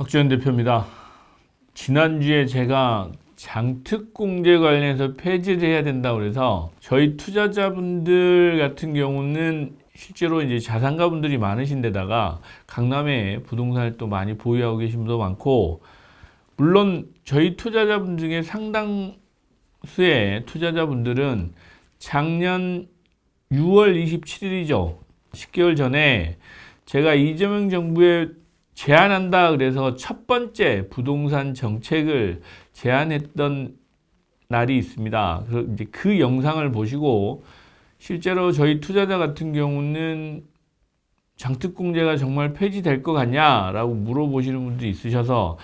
박주현 대표입니다. 지난주에 제가 장특공제 관련해서 폐지를 해야 된다고 그래서 저희 투자자분들 같은 경우는 실제로 이제 자산가분들이 많으신 데다가 강남에 부동산을 또 많이 보유하고 계신 분도 많고, 물론 저희 투자자분 중에 상당수의 투자자분들은 작년 6월 27일이죠. 10개월 전에 제가 이재명 정부에 제안한다 그래서 첫 번째 부동산 정책을 제안했던 날이 있습니다. 이제 그 영상을 보시고 실제로 저희 투자자 같은 경우는 장특공제가 정말 폐지될 것 같냐라고 물어보시는 분들이 있으셔서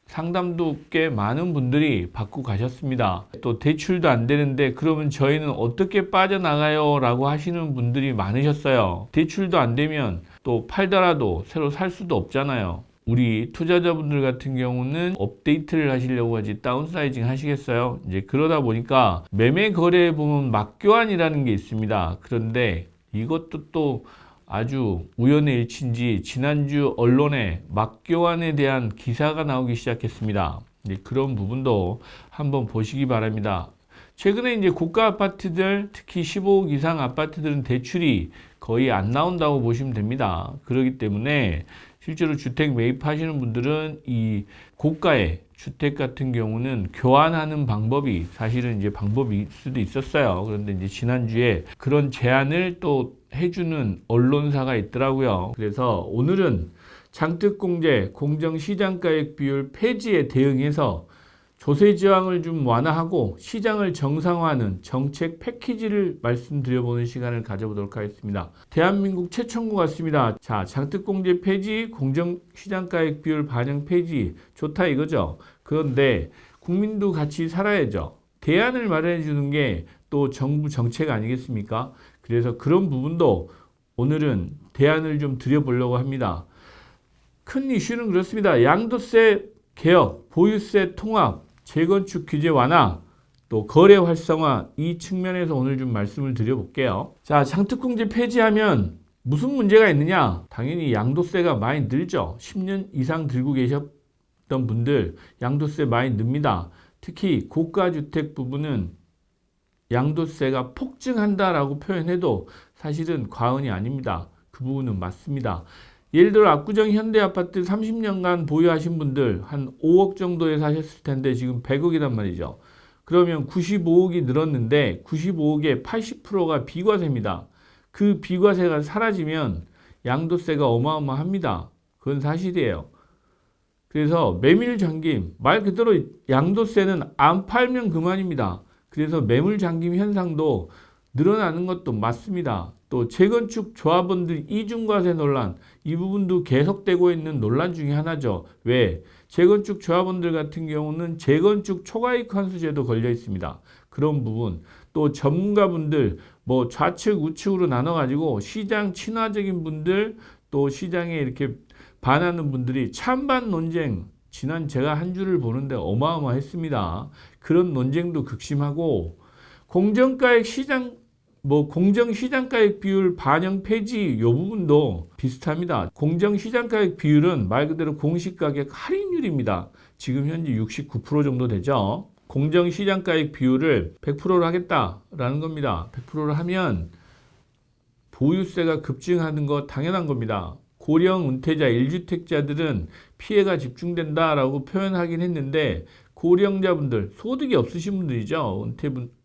상담도 꽤 많은 분들이 받고 가셨습니다. 또 대출도 안 되는데 그러면 저희는 어떻게 빠져나가요? 라고 하시는 분들이 많으셨어요. 대출도 안 되면 또 팔더라도 새로 살 수도 없잖아요. 우리 투자자분들 같은 경우는 업데이트를 하시려고 하지 다운사이징 하시겠어요? 이제 그러다 보니까 매매 거래에 보면 막교환이라는 게 있습니다. 그런데 이것도 또 아주 우연의 일치인지 지난주 언론에 막교환에 대한 기사가 나오기 시작했습니다. 그런 부분도 한번 보시기 바랍니다. 최근에 이제 고가 아파트들, 특히 15억 이상 아파트들은 대출이 거의 안 나온다고 보시면 됩니다. 그렇기 때문에 실제로 주택 매입하시는 분들은 이 고가의 주택 같은 경우는 교환하는 방법이 사실은 이제 방법일 수도 있었어요. 그런데 이제 지난주에 그런 제안을 또 해주는 언론사가 있더라고요. 그래서 오늘은 장특공제 공정시장가액 비율 폐지에 대응해서 조세저항을 좀 완화하고 시장을 정상화하는 정책 패키지를 말씀드려보는 시간을 가져보도록 하겠습니다. 대한민국 최초인 것 같습니다. 자, 장특공제 폐지, 공정시장가액 비율 반영 폐지 좋다 이거죠. 그런데 국민도 같이 살아야죠. 대안을 마련해 주는 게 또 정부 정책 아니겠습니까? 그래서 그런 부분도 오늘은 대안을 좀 드려보려고 합니다. 큰 이슈는 그렇습니다. 양도세 개혁, 보유세 통합, 재건축 규제 완화, 또 거래 활성화, 이 측면에서 오늘 좀 말씀을 드려볼게요. 자, 장특공제 폐지하면 무슨 문제가 있느냐? 당연히 양도세가 많이 늘죠. 10년 이상 들고 계셨던 분들 양도세 많이 늡니다. 특히 고가주택 부분은 양도세가 폭증한다라고 표현해도 사실은 과언이 아닙니다. 그 부분은 맞습니다. 예를 들어 압구정 현대아파트 30년간 보유하신 분들 한 5억 정도에 사셨을 텐데 지금 100억이란 말이죠. 그러면 95억이 늘었는데 95억의 80%가 비과세입니다. 그 비과세가 사라지면 양도세가 어마어마합니다. 그건 사실이에요. 그래서 매물 잠김, 말 그대로 양도세는 안 팔면 그만입니다. 그래서 매물 잠김 현상도 늘어나는 것도 맞습니다. 또 재건축 조합원들 이중과세 논란, 이 부분도 계속되고 있는 논란 중에 하나죠. 왜? 재건축 조합원들 같은 경우는 재건축 초과이익 환수제도 걸려 있습니다. 그런 부분, 또 전문가분들 뭐 좌측 우측으로 나눠 가지고 시장 친화적인 분들, 또 시장에 이렇게 반하는 분들이 찬반 논쟁, 지난 제가 한 주를 보는데 어마어마했습니다. 그런 논쟁도 극심하고, 공정가액 시장 공정시장가액 비율 반영 폐지 이 부분도 비슷합니다. 공정시장가액 비율은 말 그대로 공시가격 할인율입니다. 지금 현재 69% 정도 되죠. 공정시장가액 비율을 100%로 하겠다라는 겁니다. 100%를 하면 보유세가 급증하는 거 당연한 겁니다. 고령 은퇴자 1주택자들은 피해가 집중된다라고 표현하긴 했는데 고령자분들, 소득이 없으신 분들이죠.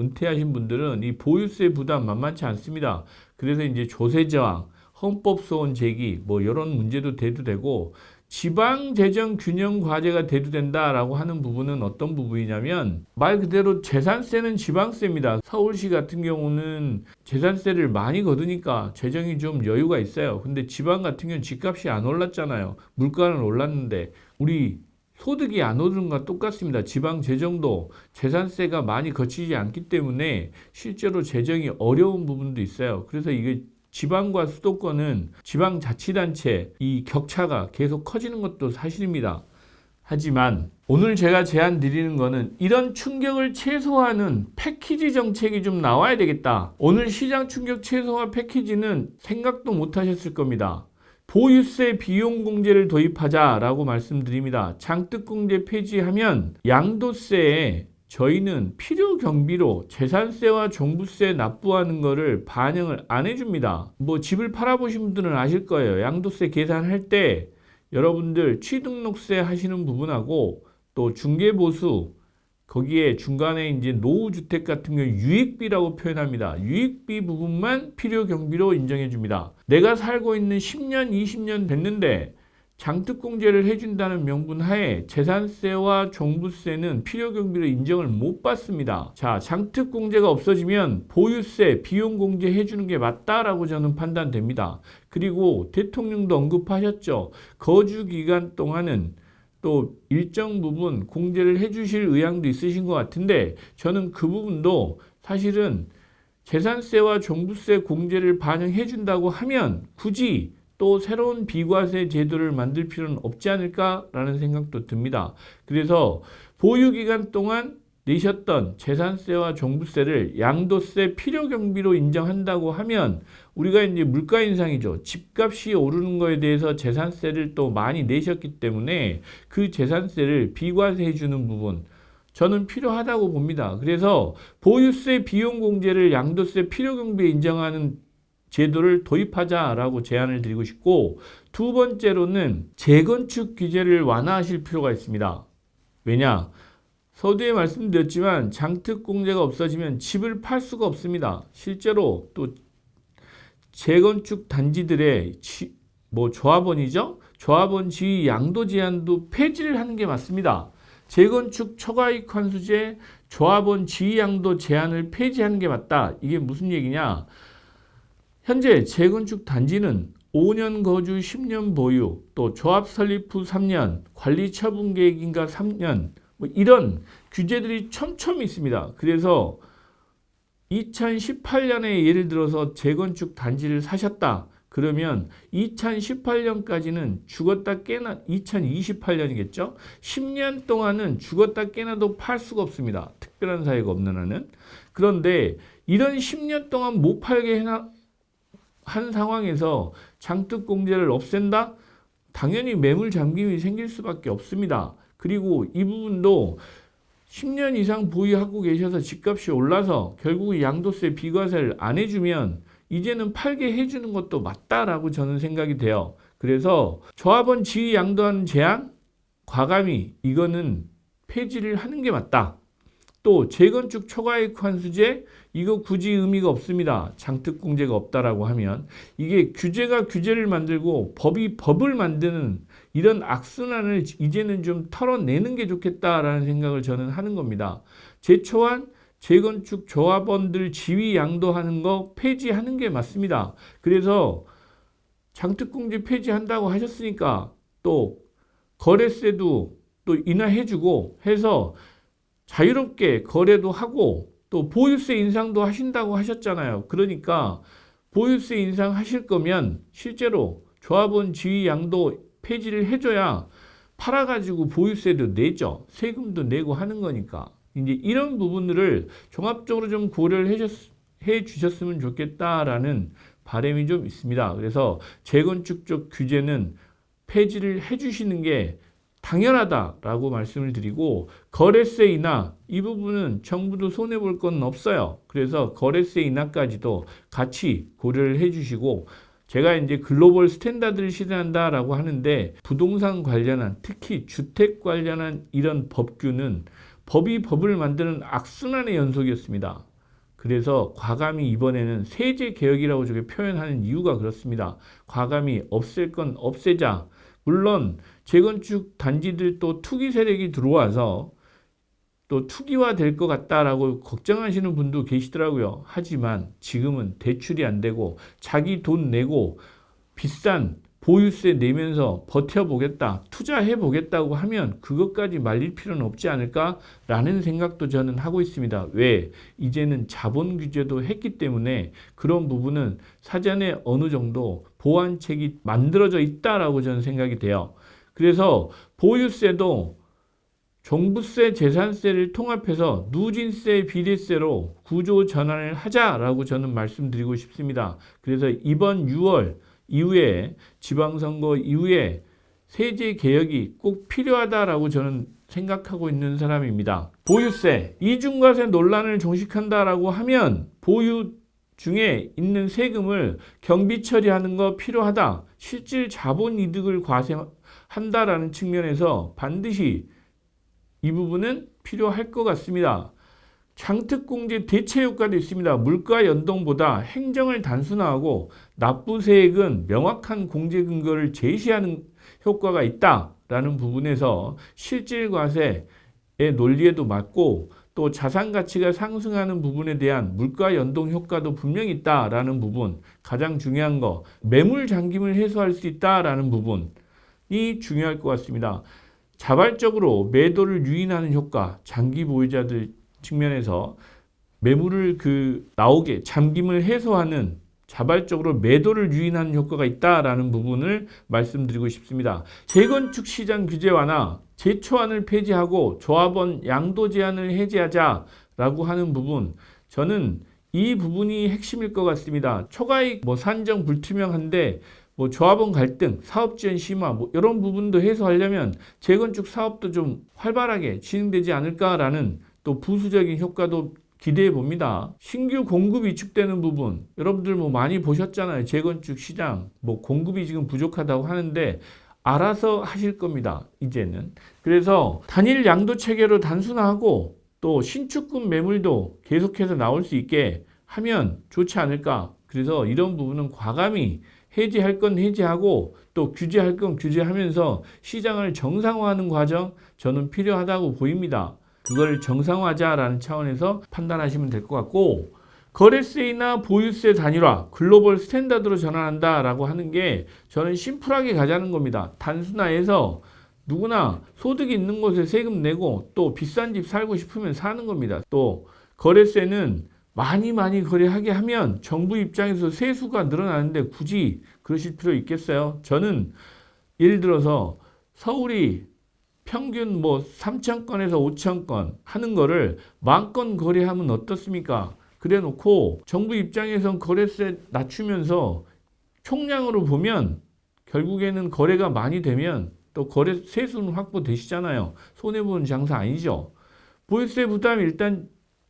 은퇴하신 분들은 이 보유세 부담 만만치 않습니다. 그래서 이제 조세저항, 헌법소원 제기 뭐 이런 문제도 대두되고 지방재정균형 과제가 대두된다라고 하는 부분은 어떤 부분이냐면 말 그대로 재산세는 지방세입니다. 서울시 같은 경우는 재산세를 많이 거두니까 재정이 좀 여유가 있어요. 근데 지방 같은 경우는 집값이 안 올랐잖아요. 물가는 올랐는데 우리 소득이 안 오르는 것과 똑같습니다. 지방 재정도 재산세가 많이 거치지 않기 때문에 실제로 재정이 어려운 부분도 있어요. 그래서 이게 지방과 수도권은 지방자치단체 이 격차가 계속 커지는 것도 사실입니다. 하지만 오늘 제가 제안 드리는 거는 이런 충격을 최소화하는 패키지 정책이 좀 나와야 되겠다. 오늘 시장 충격 최소화 패키지는 생각도 못 하셨을 겁니다. 보유세 비용공제를 도입하자라고 말씀드립니다. 장특공제 폐지하면 양도세에 저희는 필요경비로 재산세와 종부세 납부하는 거를 반영을 안 해줍니다. 뭐 집을 팔아보신 분들은 아실 거예요. 양도세 계산할 때 여러분들 취등록세 하시는 부분하고 또 중개보수 거기에 중간에 이제 노후주택 같은 경우 유익비라고 표현합니다. 유익비 부분만 필요경비로 인정해 줍니다. 내가 살고 있는 10년, 20년 됐는데 장특공제를 해준다는 명분 하에 재산세와 종부세는 필요경비로 인정을 못 받습니다. 자, 장특공제가 없어지면 보유세, 비용공제 해주는 게 맞다라고 저는 판단됩니다. 그리고 대통령도 언급하셨죠. 거주기간 동안은 또 일정 부분 공제를 해주실 의향도 있으신 것 같은데 저는 그 부분도 사실은 재산세와 종부세 공제를 반영해 준다고 하면 굳이 또 새로운 비과세 제도를 만들 필요는 없지 않을까라는 생각도 듭니다. 그래서 보유기간 동안 내셨던 재산세와 종부세를 양도세 필요경비로 인정한다고 하면 우리가 이제 물가 인상이죠. 집값이 오르는 거에 대해서 재산세를 또 많이 내셨기 때문에 그 재산세를 비과세해 주는 부분 저는 필요하다고 봅니다. 그래서 보유세 비용공제를 양도세 필요경비에 인정하는 제도를 도입하자라고 제안을 드리고 싶고, 두 번째로는 재건축 규제를 완화하실 필요가 있습니다. 왜냐? 서두에 말씀드렸지만 장특공제가 없어지면 집을 팔 수가 없습니다. 실제로 또 재건축 단지들의 조합원이죠? 조합원 지위 양도 제한도 폐지를 하는 게 맞습니다. 재건축 초과이익 환수제 조합원 지위 양도 제한을 폐지하는 게 맞다. 이게 무슨 얘기냐? 현재 재건축 단지는 5년 거주 10년 보유, 또 조합 설립 후 3년, 관리 처분 계획인가 3년, 이런 규제들이 촘촘히 있습니다. 그래서 2018년에 예를 들어서 재건축 단지를 사셨다. 그러면 2018년까지는 죽었다 깨나 2028년이겠죠. 10년 동안은 죽었다 깨나도 팔 수가 없습니다. 특별한 사유가 없는 한은. 그런데 이런 10년 동안 못 팔게 한 상황에서 장특공제를 없앤다? 당연히 매물 잠김이 생길 수밖에 없습니다. 그리고 이 부분도 10년 이상 보유하고 계셔서 집값이 올라서 결국 양도세 비과세를 안 해주면 이제는 팔게 해주는 것도 맞다라고 저는 생각이 돼요. 그래서 조합원 지위 양도하는 제한, 과감히 이거는 폐지를 하는 게 맞다. 또 재건축 초과이익 환수제 이거 굳이 의미가 없습니다. 장특공제가 없다라고 하면 이게 규제가 규제를 만들고 법이 법을 만드는 이런 악순환을 이제는 좀 털어내는 게 좋겠다라는 생각을 저는 하는 겁니다. 제초한 재건축 조합원들 지위 양도하는 거 폐지하는 게 맞습니다. 그래서 장특공제 폐지한다고 하셨으니까 또 거래세도 또 인하해주고 해서 자유롭게 거래도 하고 또 보유세 인상도 하신다고 하셨잖아요. 그러니까 보유세 인상하실 거면 실제로 조합원 지위 양도 폐지를 해줘야 팔아가지고 보유세도 내죠. 세금도 내고 하는 거니까. 이제 이런 부분들을 종합적으로 좀 고려를 해 주셨으면 좋겠다라는 바람이 좀 있습니다. 그래서 재건축 쪽 규제는 폐지를 해 주시는 게 당연하다라고 말씀을 드리고, 거래세 인하 이 부분은 정부도 손해볼 건 없어요. 그래서 거래세 인하까지도 같이 고려를 해 주시고, 제가 이제 글로벌 스탠다드를 실현한다라고 하는데 부동산 관련한 특히 주택 관련한 이런 법규는 법이 법을 만드는 악순환의 연속이었습니다. 그래서 과감히 이번에는 세제 개혁이라고 저게 표현하는 이유가 그렇습니다. 과감히 없앨 건 없애자. 물론 재건축 단지들 또 투기 세력이 들어와서 또 투기화 될 것 같다라고 걱정하시는 분도 계시더라고요. 하지만 지금은 대출이 안 되고 자기 돈 내고 비싼 보유세 내면서 버텨보겠다, 투자해보겠다고 하면 그것까지 말릴 필요는 없지 않을까라는 생각도 저는 하고 있습니다. 왜? 이제는 자본 규제도 했기 때문에 그런 부분은 사전에 어느 정도 보완책이 만들어져 있다라고 저는 생각이 돼요. 그래서 보유세도 종부세, 재산세를 통합해서 누진세, 비례세로 구조 전환을 하자라고 저는 말씀드리고 싶습니다. 그래서 이번 6월 이후에 지방선거 이후에 세제 개혁이 꼭 필요하다라고 저는 생각하고 있는 사람입니다. 보유세, 이중과세 논란을 종식한다라고 하면 보유 중에 있는 세금을 경비 처리하는 거 필요하다. 실질 자본 이득을 과세한다라는 측면에서 반드시 이 부분은 필요할 것 같습니다. 장특공제 대체 효과도 있습니다. 물가 연동보다 행정을 단순화하고 납부세액은 명확한 공제 근거를 제시하는 효과가 있다라는 부분에서 실질과세의 논리에도 맞고 또 자산 가치가 상승하는 부분에 대한 물가 연동 효과도 분명히 있다라는 부분, 가장 중요한 거 매물 잠김을 해소할 수 있다라는 부분이 중요할 것 같습니다. 자발적으로 매도를 유인하는 효과, 장기 보유자들 측면에서 매물을 나오게 잠김을 해소하는 자발적으로 매도를 유인하는 효과가 있다라는 부분을 말씀드리고 싶습니다. 재건축 시장 규제 완화, 제초안을 폐지하고 조합원 양도 제한을 해제하자라고 하는 부분, 저는 이 부분이 핵심일 것 같습니다. 초과이익 산정 불투명한데 조합원 갈등, 사업 지원 심화 이런 부분도 해소하려면 재건축 사업도 좀 활발하게 진행되지 않을까라는 또 부수적인 효과도 기대해 봅니다. 신규 공급이 위축되는 부분, 여러분들 많이 보셨잖아요. 재건축 시장 공급이 지금 부족하다고 하는데 알아서 하실 겁니다. 이제는. 그래서 단일 양도 체계로 단순화하고 또 신축급 매물도 계속해서 나올 수 있게 하면 좋지 않을까. 그래서 이런 부분은 과감히 해제할 건 해제하고 또 규제할 건 규제하면서 시장을 정상화하는 과정 저는 필요하다고 보입니다. 그걸 정상화하자라는 차원에서 판단하시면 될 것 같고, 거래세나 보유세 단일화, 글로벌 스탠다드로 전환한다라고 하는 게 저는 심플하게 가자는 겁니다. 단순화해서 누구나 소득이 있는 곳에 세금 내고 또 비싼 집 살고 싶으면 사는 겁니다. 또 거래세는 많이 거래하게 하면 정부 입장에서 세수가 늘어나는데 굳이 그러실 필요 있겠어요? 저는 예를 들어서 서울이 평균 3,000건에서 5,000건 하는 거를 10,000건 거래하면 어떻습니까? 그래 놓고 정부 입장에선 거래세 낮추면서 총량으로 보면 결국에는 거래가 많이 되면 또 거래 세수는 확보되시잖아요. 손해보는 장사 아니죠. 보유세 부담이 일단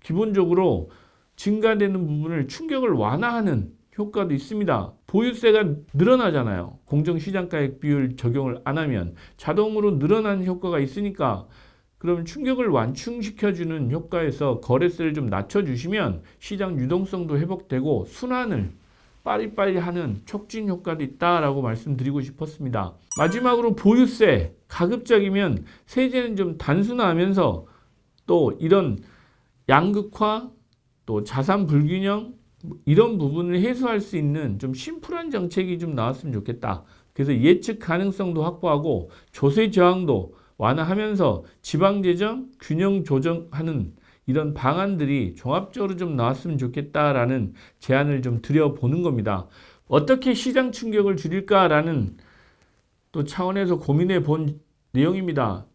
기본적으로 증가되는 부분을 충격을 완화하는 효과도 있습니다. 보유세가 늘어나잖아요. 공정시장가액 비율 적용을 안 하면 자동으로 늘어나는 효과가 있으니까 그럼 충격을 완충시켜주는 효과에서 거래세를 좀 낮춰주시면 시장 유동성도 회복되고 순환을 빠리빠리 하는 촉진 효과도 있다라고 말씀드리고 싶었습니다. 마지막으로 보유세, 가급적이면 세제는 좀 단순화하면서 또 이런 양극화, 또 자산 불균형 이런 부분을 해소할 수 있는 좀 심플한 정책이 좀 나왔으면 좋겠다. 그래서 예측 가능성도 확보하고 조세 저항도 완화하면서 지방재정 균형 조정하는 이런 방안들이 종합적으로 좀 나왔으면 좋겠다라는 제안을 좀 드려보는 겁니다. 어떻게 시장 충격을 줄일까라는 또 차원에서 고민해 본 내용입니다.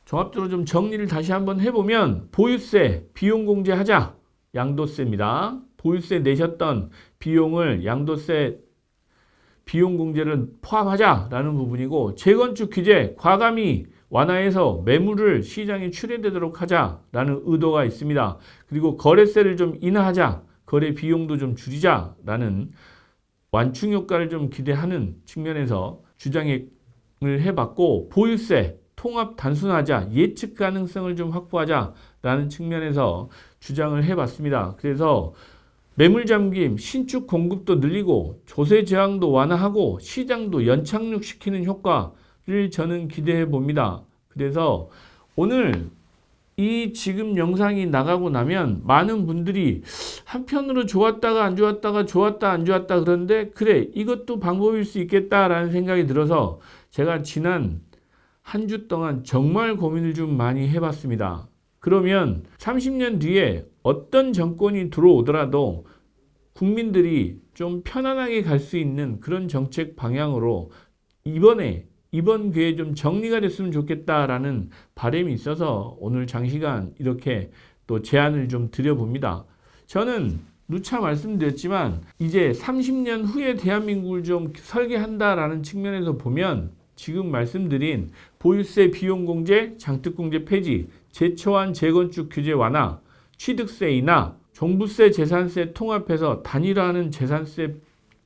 종합적으로 좀 정리를 다시 한번 해보면 보유세, 비용공제하자. 양도세입니다. 보유세 내셨던 비용을 양도세 비용공제를 포함하자라는 부분이고, 재건축 규제 과감히 완화해서 매물을 시장에 출회되도록 하자라는 의도가 있습니다. 그리고 거래세를 좀 인하하자, 거래 비용도 좀 줄이자라는 완충 효과를 좀 기대하는 측면에서 주장을 해봤고, 보유세 통합 단순화하자, 예측 가능성을 좀 확보하자라는 측면에서 주장을 해봤습니다. 그래서 매물 잠김, 신축 공급도 늘리고 조세 저항도 완화하고 시장도 연착륙시키는 효과를 저는 기대해 봅니다. 그래서 오늘 이 지금 영상이 나가고 나면 많은 분들이 한편으로 좋았다가 안 좋았다가 좋았다 안 좋았다 그러는데, 그래 이것도 방법일 수 있겠다라는 생각이 들어서 제가 지난 한 주 동안 정말 고민을 좀 많이 해봤습니다. 그러면 30년 뒤에 어떤 정권이 들어오더라도 국민들이 좀 편안하게 갈 수 있는 그런 정책 방향으로 이번 기회에 좀 정리가 됐으면 좋겠다라는 바람이 있어서 오늘 장시간 이렇게 또 제안을 좀 드려봅니다. 저는 누차 말씀드렸지만 이제 30년 후에 대한민국을 좀 설계한다라는 측면에서 보면 지금 말씀드린 보유세 비용 공제, 장특 공제 폐지, 제초한 재건축 규제 완화, 취득세 인하, 종부세, 재산세 통합해서 단일화하는 재산세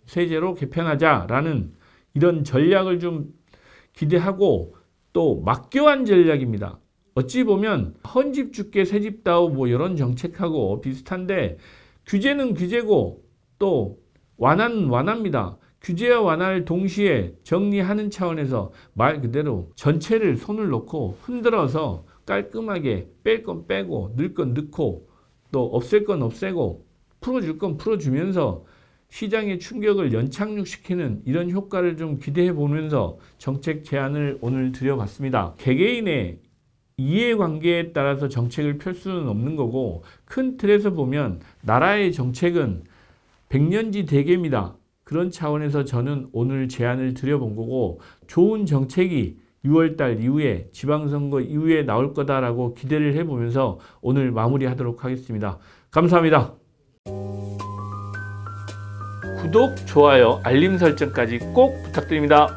세제로 개편하자라는 이런 전략을 좀 기대하고 또 막교환 전략입니다. 어찌 보면 헌집 줄게 새집 다오 뭐 이런 정책하고 비슷한데 규제는 규제고 또 완화는 완화입니다. 규제와 완화를 동시에 정리하는 차원에서 말 그대로 전체를 손을 놓고 흔들어서 깔끔하게 뺄 건 빼고 넣을 건 넣고 또 없앨 건 없애고 풀어줄 건 풀어주면서 시장의 충격을 연착륙시키는 이런 효과를 좀 기대해 보면서 정책 제안을 오늘 드려봤습니다. 개개인의 이해관계에 따라서 정책을 펼 수는 없는 거고 큰 틀에서 보면 나라의 정책은 백년지 대계입니다. 그런 차원에서 저는 오늘 제안을 드려본 거고 좋은 정책이 6월달 이후에 지방선거 이후에 나올 거다라고 기대를 해보면서 오늘 마무리하도록 하겠습니다. 감사합니다. 구독, 좋아요, 알림 설정까지 꼭 부탁드립니다.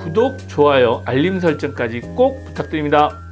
구독, 좋아요, 알림 설정까지 꼭 부탁드립니다.